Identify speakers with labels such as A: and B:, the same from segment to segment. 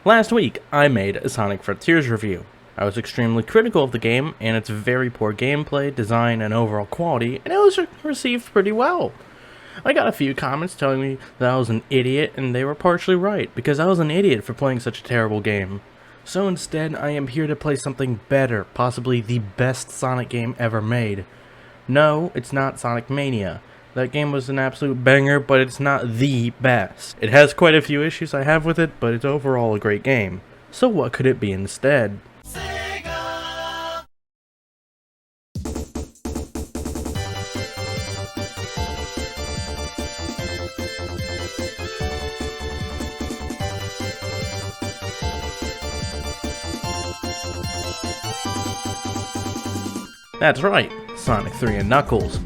A: Last week, I made a Sonic Frontiers review. I was extremely critical of the game and its very poor gameplay, design, and overall quality, and it was received pretty well. I got a few comments telling me that I was an idiot, and they were partially right, because I was an idiot for playing such a terrible game. So instead, I am here to play something better, possibly the best Sonic game ever made. No, it's not Sonic Mania. That game was an absolute banger, but it's not the best. It has quite a few issues I have with it, but it's overall a great game. So what could it be instead? That's right, Sonic 3 and Knuckles.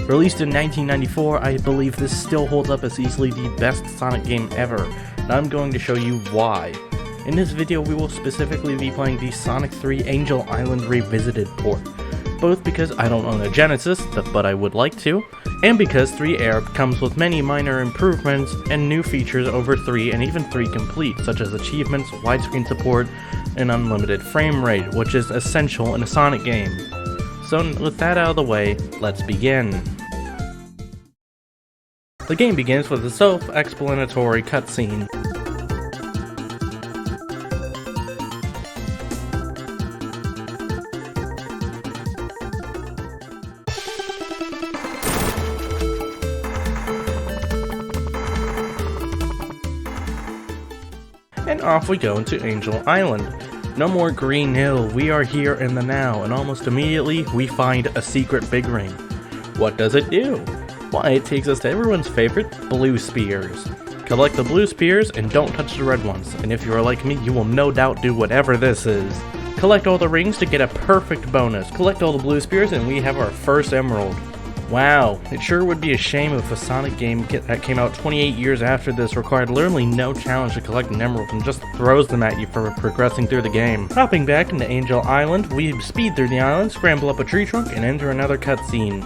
A: Released in 1994, I believe this still holds up as easily the best Sonic game ever, and I'm going to show you why. In this video, we will specifically be playing the Sonic 3 Angel Island Revisited port, both because I don't own a Genesis, but I would like to, and because 3 Air comes with many minor improvements and new features over 3 and even 3 Complete, such as achievements, widescreen support, and unlimited frame rate, which is essential in a Sonic game. So with that out of the way, let's begin. The game begins with a self-explanatory cutscene. And off we go into Angel Island. No more Green Hill, we are here in the now, and almost immediately we find a secret big ring. What does it do? Why, it takes us to everyone's favorite, blue spears. Collect the blue spears and don't touch the red ones, and if you are like me, you will no doubt do whatever this is. Collect all the rings to get a perfect bonus. Collect all the blue spears and we have our first emerald. Wow, it sure would be a shame if a Sonic game that came out 28 years after this required literally no challenge to collect an emerald and just throws them at you for progressing through the game. Hopping back into Angel Island, we speed through the island, scramble up a tree trunk, and enter another cutscene.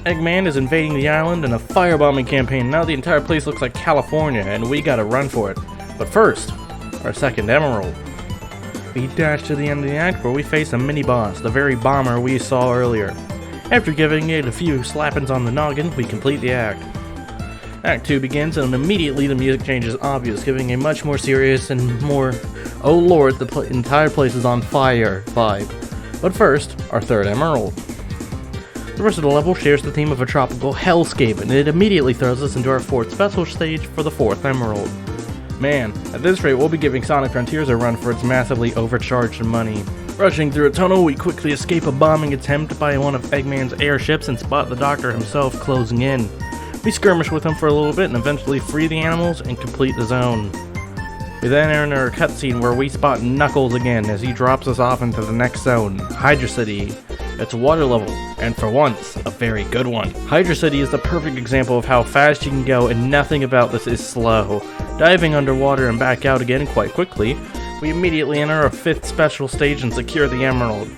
A: Eggman is invading the island in a firebombing campaign. Now the entire place looks like California, and we gotta run for it. But first, our second emerald. We dash to the end of the act where we face a mini-boss, the very bomber we saw earlier. After giving it a few slappings on the noggin, we complete the act. Act 2 begins, and immediately the music changes obvious, giving a much more serious and more, oh lord, the entire place is on fire vibe. But first, our third emerald. The rest of the level shares the theme of a tropical hellscape, and it immediately throws us into our fourth special stage for the fourth emerald. Man, at this rate we'll be giving Sonic Frontiers a run for its massively overcharged money. Rushing through a tunnel, we quickly escape a bombing attempt by one of Eggman's airships and spot the Doctor himself closing in. We skirmish with him for a little bit and eventually free the animals and complete the zone. We then enter a cutscene where we spot Knuckles again as he drops us off into the next zone, Hydra City. It's a water level, and for once, a very good one. Hydra City is the perfect example of how fast you can go, and nothing about this is slow. Diving underwater and back out again quite quickly, we immediately enter our fifth special stage and secure the emerald.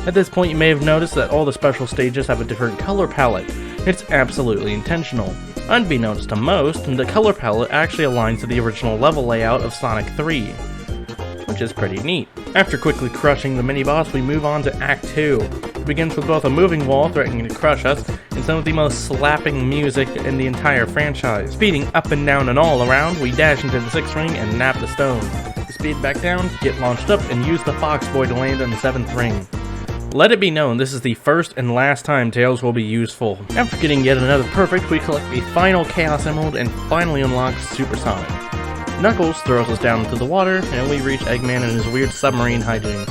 A: At this point you may have noticed that all the special stages have a different color palette. It's absolutely intentional. Unbeknownst to most, the color palette actually aligns to the original level layout of Sonic 3, which is pretty neat. After quickly crushing the mini-boss, we move on to Act 2. It begins with both a moving wall threatening to crush us, and some of the most slapping music in the entire franchise. Speeding up and down and all around, we dash into the 6th ring and nab the stone. We speed back down, get launched up, and use the Fox Boy to land on the 7th ring. Let it be known, this is the first and last time Tails will be useful. After getting yet another perfect, we collect the final Chaos Emerald and finally unlock Super Sonic. Knuckles throws us down into the water, and we reach Eggman in his weird submarine hijinks.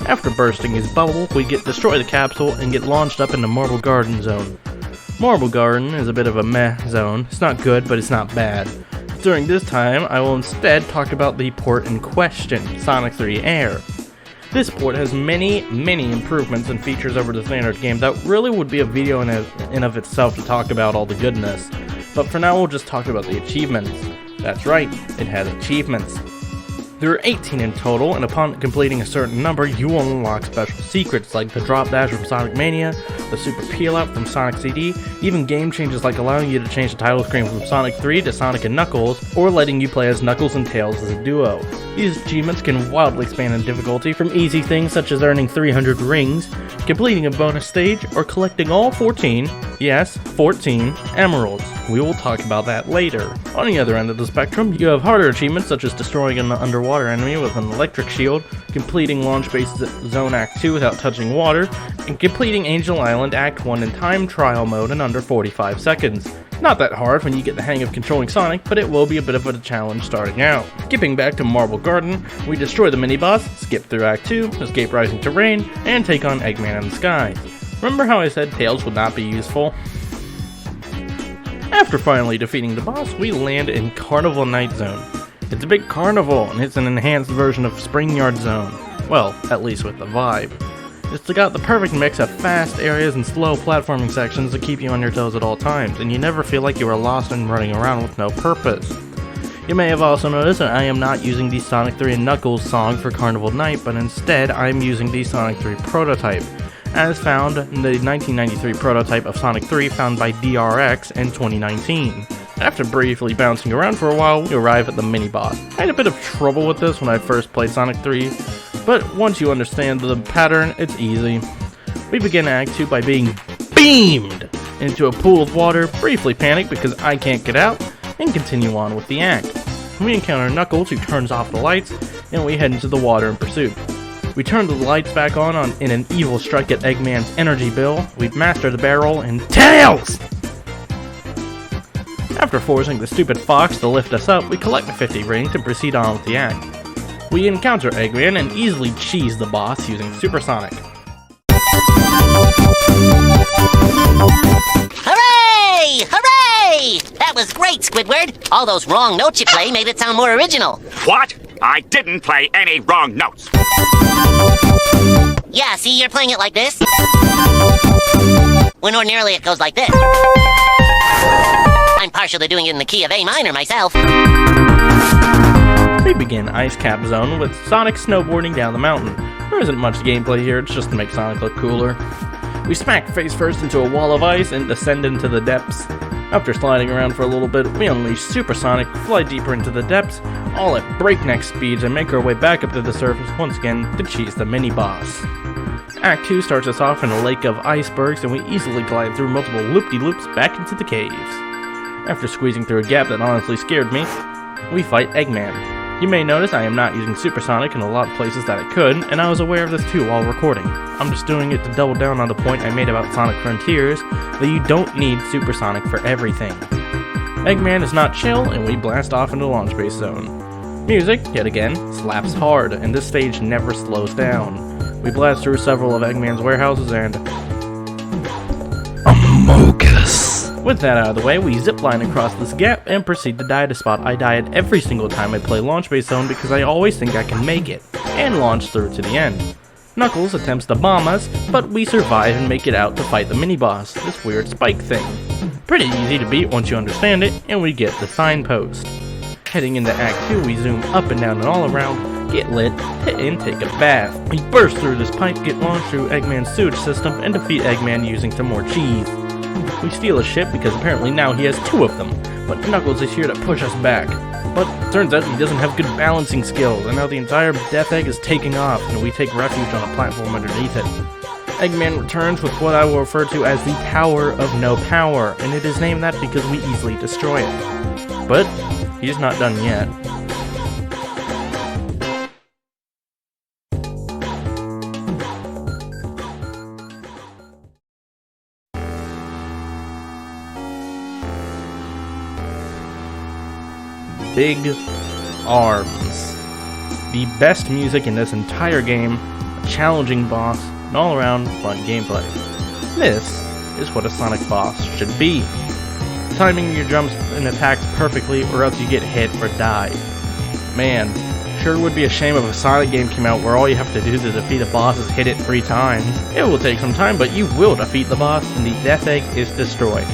A: After bursting his bubble, we destroy the capsule and get launched up into Marble Garden Zone. Marble Garden is a bit of a meh zone. It's not good, but it's not bad. During this time, I will instead talk about the port in question, Sonic 3 Air. This port has many improvements and features over the standard game that really would be a video in of itself to talk about all the goodness. But for now, we'll just talk about the achievements. That's right, it has achievements. There are 18 in total, and upon completing a certain number, you will unlock special secrets like the drop dash from Sonic Mania, the Super Peel Out from Sonic CD, even game changes like allowing you to change the title screen from Sonic 3 to Sonic and Knuckles, or letting you play as Knuckles and Tails as a duo. These achievements can wildly expand in difficulty, from easy things such as earning 300 rings, completing a bonus stage, or collecting all 14, yes, 14, emeralds. We will talk about that later. On the other end of the spectrum, you have harder achievements such as destroying an underwater enemy with an electric shield, completing Launch Base Zone Act 2 without touching water, and completing Angel Island Act 1 in time trial mode in under 45 seconds. Not that hard when you get the hang of controlling Sonic, but it will be a bit of a challenge starting out. Skipping back to Marble Garden, we destroy the mini-boss, skip through Act 2, escape rising terrain, and take on Eggman in the sky. Remember how I said Tails would not be useful? After finally defeating the boss, we land in Carnival Night Zone. It's a big carnival, and it's an enhanced version of Spring Yard Zone. Well, at least with the vibe. It's got the perfect mix of fast areas and slow platforming sections that keep you on your toes at all times, and you never feel like you are lost and running around with no purpose. You may have also noticed that I am not using the Sonic 3 and Knuckles song for Carnival Night, but instead I am using the Sonic 3 prototype, as found in the 1993 prototype of Sonic 3 found by DRX in 2019. After briefly bouncing around for a while, we arrive at the mini-boss. I had a bit of trouble with this when I first played Sonic 3, but once you understand the pattern, it's easy. We begin Act 2 by being beamed into a pool of water, briefly panic because I can't get out, and continue on with the act. We encounter Knuckles, who turns off the lights, and we head into the water in pursuit. We turn the lights back on in an evil strike at Eggman's energy bill. We master the barrel, and Tails! After forcing the stupid fox to lift us up, we collect the 50 rings and proceed on with the act. We encounter Eggman and easily cheese the boss using Supersonic.
B: Hooray! Hooray! That was great, Squidward! All those wrong notes you play made it sound more original.
C: What? I didn't play any wrong notes.
B: Yeah, see, you're playing it like this. When ordinarily it goes like this. I'm partial to doing it in the key of A minor myself.
A: We begin Ice Cap Zone with Sonic snowboarding down the mountain. There isn't much gameplay here, it's just to make Sonic look cooler. We smack face first into a wall of ice and descend into the depths. After sliding around for a little bit, we unleash Supersonic, fly deeper into the depths, all at breakneck speeds, and make our way back up to the surface once again to cheese the mini-boss. Act 2 starts us off in a lake of icebergs, and we easily glide through multiple loop-de-loops back into the caves. After squeezing through a gap that honestly scared me, we fight Eggman. You may notice I am not using Supersonic in a lot of places that I could, and I was aware of this too while recording. I'm just doing it to double down on the point I made about Sonic Frontiers, that you don't need Supersonic for everything. Eggman is not chill, and we blast off into the Launch Base Zone. Music, yet again, slaps hard, and this stage never slows down. We blast through several of Eggman's warehouses and... Amogus! With that out of the way, we zipline across this gap and proceed to die at a spot I die at every single time I play Launch Base Zone because I always think I can make it, and launch through to the end. Knuckles attempts to bomb us, but we survive and make it out to fight the mini-boss, this weird spike thing. Pretty easy to beat once you understand it, and we get the signpost. Heading into Act 2, we zoom up and down and all around, get lit, and take a bath. We burst through this pipe, get launched through Eggman's sewage system, and defeat Eggman using some more cheese. We steal a ship because apparently now he has two of them, but Knuckles is here to push us back. But turns out he doesn't have good balancing skills, and now the entire Death Egg is taking off, and we take refuge on a platform underneath it. Eggman returns with what I will refer to as the Tower of No Power, and it is named that because we easily destroy it. But he's not done yet. Big Arms. The best music in this entire game, a challenging boss, and all-around fun gameplay. This is what a Sonic boss should be. Timing your jumps and attacks perfectly or else you get hit or die. Man, sure would be a shame if a Sonic game came out where all you have to do to defeat a boss is hit it 3 times. It will take some time, but you will defeat the boss and the Death Egg is destroyed.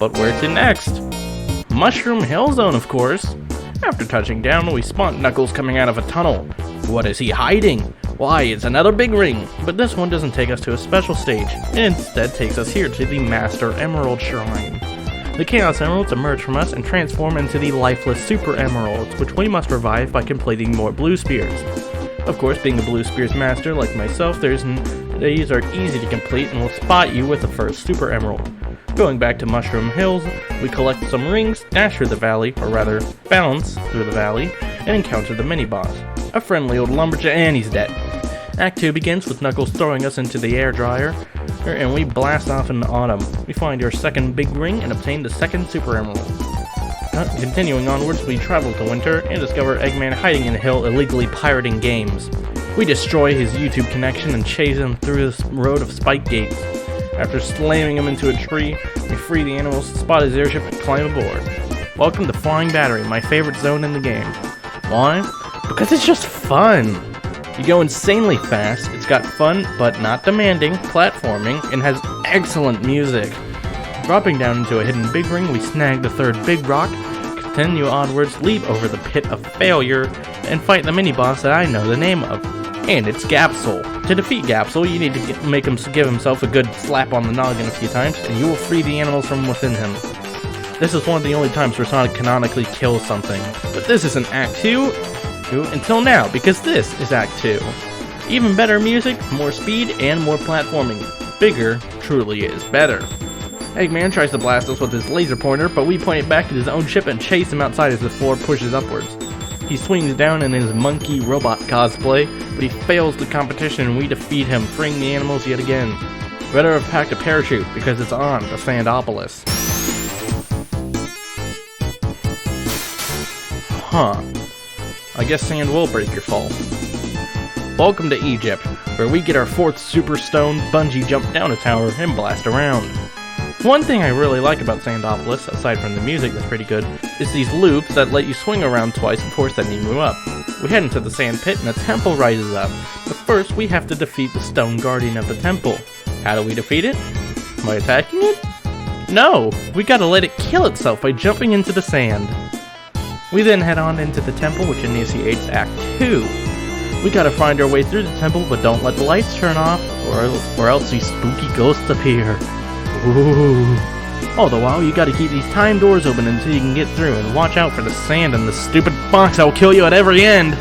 A: But where to next? Mushroom Hill Zone, of course. After touching down, we spot Knuckles coming out of a tunnel. What is he hiding? Why, it's another big ring! But this one doesn't take us to a special stage. It instead takes us here to the Master Emerald Shrine. The Chaos Emeralds emerge from us and transform into the lifeless Super Emeralds, which we must revive by completing more Blue Spears. Of course, being a Blue Spears master like myself, these are easy to complete and will spot you with the first Super Emerald. Going back to Mushroom Hills, we collect some rings, dash through the valley, or rather, bounce through the valley, and encounter the mini-boss. A friendly old lumberjack, and he's dead. Act 2 begins with Knuckles throwing us into the air dryer, and we blast off into autumn. We find our second big ring and obtain the second Super Emerald. Continuing onwards, we travel to winter and discover Eggman hiding in a hill illegally pirating games. We destroy his YouTube connection and chase him through this road of spike gates. After slamming him into a tree, we free the animals, spot his airship, and climb aboard. Welcome to Flying Battery, my favorite zone in the game. Why? Because it's just fun! You go insanely fast, it's got fun, but not demanding, platforming, and has excellent music. Dropping down into a hidden big ring, we snag the third big rock, continue onwards, leap over the pit of failure, and fight the mini-boss that I know the name of. And it's Gapsol. To defeat Gapsol, you need to make him give himself a good slap on the noggin a few times, and you will free the animals from within him. This is one of the only times where Sonic canonically kills something. But this isn't Act 2 until now, because this is Act 2. Even better music, more speed, and more platforming. Bigger truly is better. Eggman tries to blast us with his laser pointer, but we point it back at his own ship and chase him outside as the floor pushes upwards. He swings down in his monkey robot cosplay, but he fails the competition and we defeat him, freeing the animals yet again. Better have packed a parachute, because it's on to Sandopolis. Huh. I guess sand will break your fall. Welcome to Egypt, where we get our fourth super stone, bungee jump down a tower, and blast around. One thing I really like about Sandopolis, aside from the music that's pretty good, is these loops that let you swing around twice before sending you up. We head into the sand pit and a temple rises up, but first we have to defeat the stone guardian of the temple. How do we defeat it? By attacking it? No! We gotta let it kill itself by jumping into the sand. We then head on into the temple, which initiates Act 2. We gotta find our way through the temple, but don't let the lights turn off, or else these spooky ghosts appear. Ooh. All the while, you gotta keep these time doors open until you can get through, and watch out for the sand and the stupid box that will kill you at every end!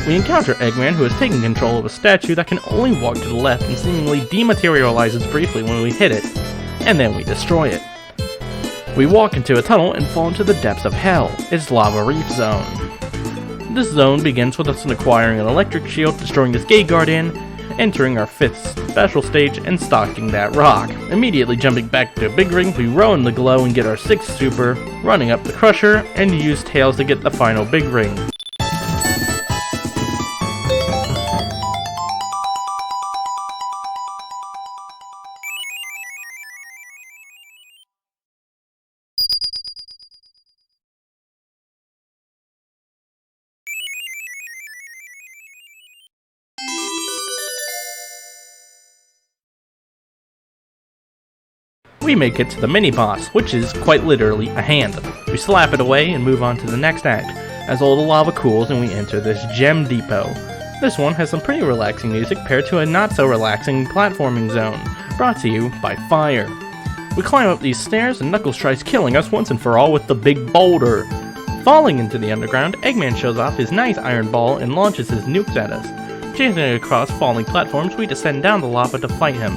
A: We encounter Eggman, who is taking control of a statue that can only walk to the left and seemingly dematerializes briefly when we hit it, and then we destroy it. We walk into a tunnel and fall into the depths of hell, its lava reef zone. This zone begins with us acquiring an electric shield, destroying this gate guardian, entering our 5th special stage, and stalking that rock. Immediately jumping back to a big ring, we row in the glow and get our 6th super, running up the crusher, and use tails to get the final big ring. We make it to the mini-boss, which is quite literally a hand. We slap it away and move on to the next act, as all the lava cools and we enter this gem depot. This one has some pretty relaxing music paired to a not-so-relaxing platforming zone, brought to you by fire. We climb up these stairs and Knuckles tries killing us once and for all with the big boulder. Falling into the underground, Eggman shows off his nice iron ball and launches his nukes at us. Chasing across falling platforms, we descend down the lava to fight him.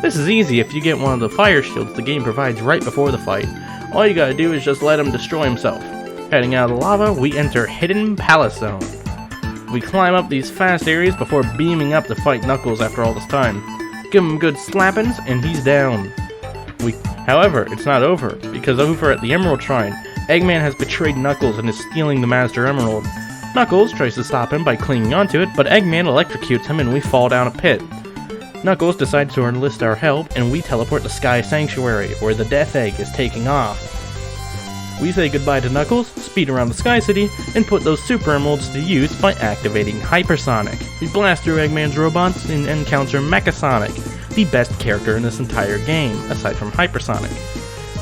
A: This is easy if you get one of the fire shields the game provides right before the fight. All you gotta do is just let him destroy himself. Heading out of the lava, we enter Hidden Palace Zone. We climb up these fast areas before beaming up to fight Knuckles after all this time. Give him good slappings, and he's down. However, it's not over, because over at the Emerald Shrine, Eggman has betrayed Knuckles and is stealing the Master Emerald. Knuckles tries to stop him by clinging onto it, but Eggman electrocutes him and we fall down a pit. Knuckles decides to enlist our help, and we teleport to Sky Sanctuary, where the Death Egg is taking off. We say goodbye to Knuckles, speed around the Sky City, and put those Super Emeralds to use by activating Hypersonic. We blast through Eggman's robots and encounter Mechasonic, the best character in this entire game, aside from Hypersonic.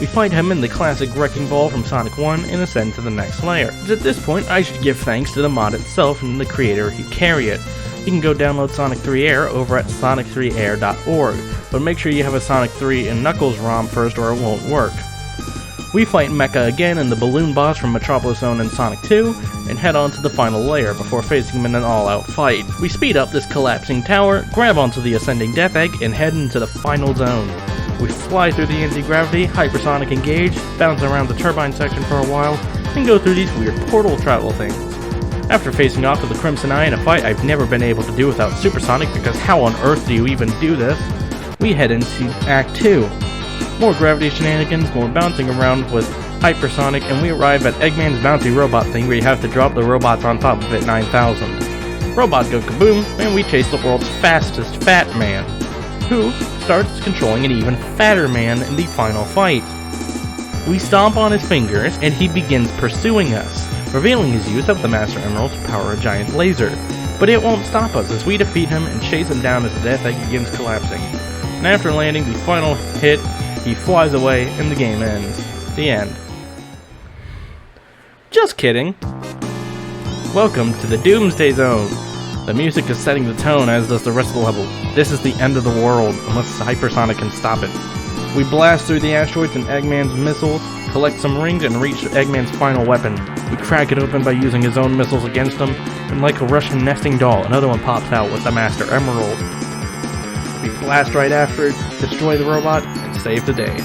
A: We fight him in the classic Wrecking Ball from Sonic 1 and ascend to the next layer. At this point, I should give thanks to the mod itself and the creator who carry it. You can go download Sonic 3 Air over at sonic3air.org, but make sure you have a Sonic 3 and Knuckles ROM first or it won't work. We fight Mecha again and the balloon boss from Metropolis Zone in Sonic 2, and head on to the final layer before facing him in an all-out fight. We speed up this collapsing tower, grab onto the ascending Death Egg, and head into the final zone. We fly through the anti-gravity, hypersonic engage, bounce around the turbine section for a while, and go through these weird portal travel things. After facing off with the Crimson Eye in a fight I've never been able to do without Supersonic, because how on earth do you even do this? We head into Act 2. More gravity shenanigans, more bouncing around with Hypersonic, and we arrive at Eggman's bouncy robot thing where you have to drop the robots on top of it 9,000. Robots go kaboom, and we chase the world's fastest fat man, who starts controlling an even fatter man in the final fight. We stomp on his fingers, and he begins pursuing us, revealing his use of the Master Emerald to power a giant laser. But it won't stop us as we defeat him and chase him down as the Death Egg begins collapsing. And after landing the final hit, he flies away and the game ends. The end. Just kidding. Welcome to the Doomsday Zone. The music is setting the tone, as does the rest of the level. This is the end of the world, unless Hypersonic can stop it. We blast through the asteroids and Eggman's missiles, collect some rings, and reach Eggman's final weapon. We crack it open by using his own missiles against him, and like a Russian nesting doll, another one pops out with the Master Emerald. We blast right after it, destroy the robot, and save the day.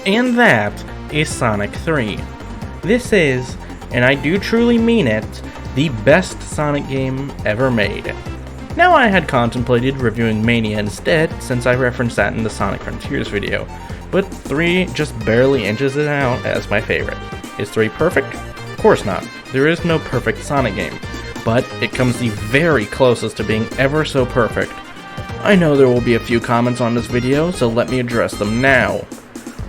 A: And that is Sonic 3. This is, and I do truly mean it, the best Sonic game ever made. Now I had contemplated reviewing Mania instead, since I referenced that in the Sonic Frontiers video, but 3 just barely inches it out as my favorite. Is 3 perfect? Of course not. There is no perfect Sonic game, but it comes the very closest to being ever so perfect. I know there will be a few comments on this video, so let me address them now.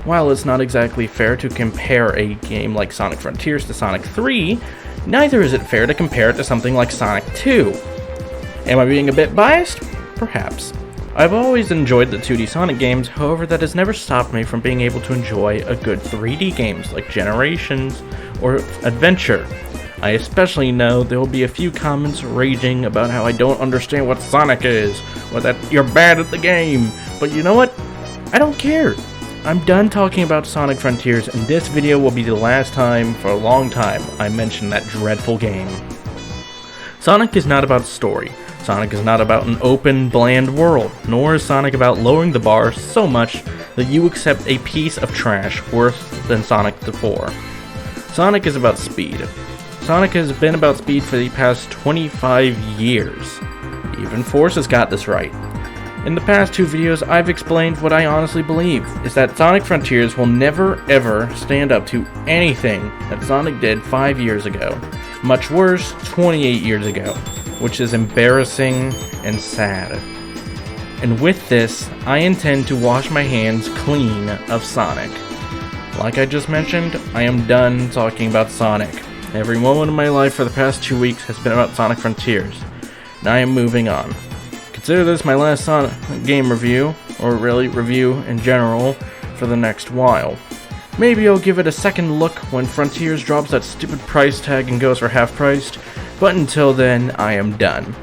A: While it's not exactly fair to compare a game like Sonic Frontiers to Sonic 3, neither is it fair to compare it to something like Sonic 2. Am I being a bit biased? Perhaps. I've always enjoyed the 2D Sonic games, however that has never stopped me from being able to enjoy a good 3D games like Generations or Adventure. I especially know there will be a few comments raging about how I don't understand what Sonic is, or that you're bad at the game, but you know what? I don't care. I'm done talking about Sonic Frontiers, and this video will be the last time, for a long time, I mention that dreadful game. Sonic is not about story. Sonic is not about an open, bland world, nor is Sonic about lowering the bar so much that you accept a piece of trash worse than Sonic the 4. Sonic is about speed. Sonic has been about speed for the past 25 years. Even Force has got this right. In the past 2 videos, I've explained what I honestly believe, is that Sonic Frontiers will never ever stand up to anything that Sonic did 5 years ago. Much worse, 28 years ago, which is embarrassing and sad. And with this, I intend to wash my hands clean of Sonic. Like I just mentioned, I am done talking about Sonic. Every moment of my life for the past 2 weeks has been about Sonic Frontiers, and I am moving on. Consider this my last Sonic game review, or really review in general, for the next while. Maybe I'll give it a second look when Frontiers drops that stupid price tag and goes for half priced, but until then, I am done.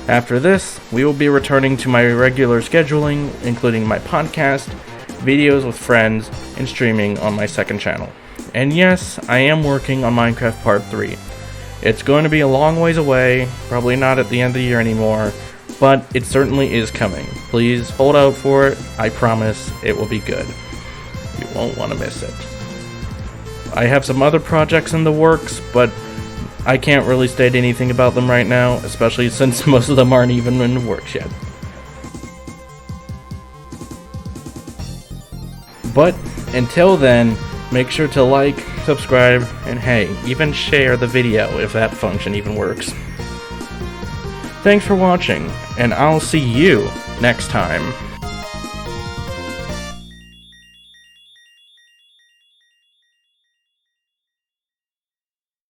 A: After this, we will be returning to my regular scheduling, including my podcast, videos with friends, and streaming on my second channel. And yes, I am working on Minecraft Part 3. It's going to be a long ways away, probably not at the end of the year anymore, but it certainly is coming. Please hold out for it, I promise it will be good. You won't want to miss it. I have some other projects in the works, but I can't really state anything about them right now, especially since most of them aren't even in the works yet. But until then, make sure to like, subscribe, and hey, even share the video if that function even works. Thanks for watching, and I'll see you next time.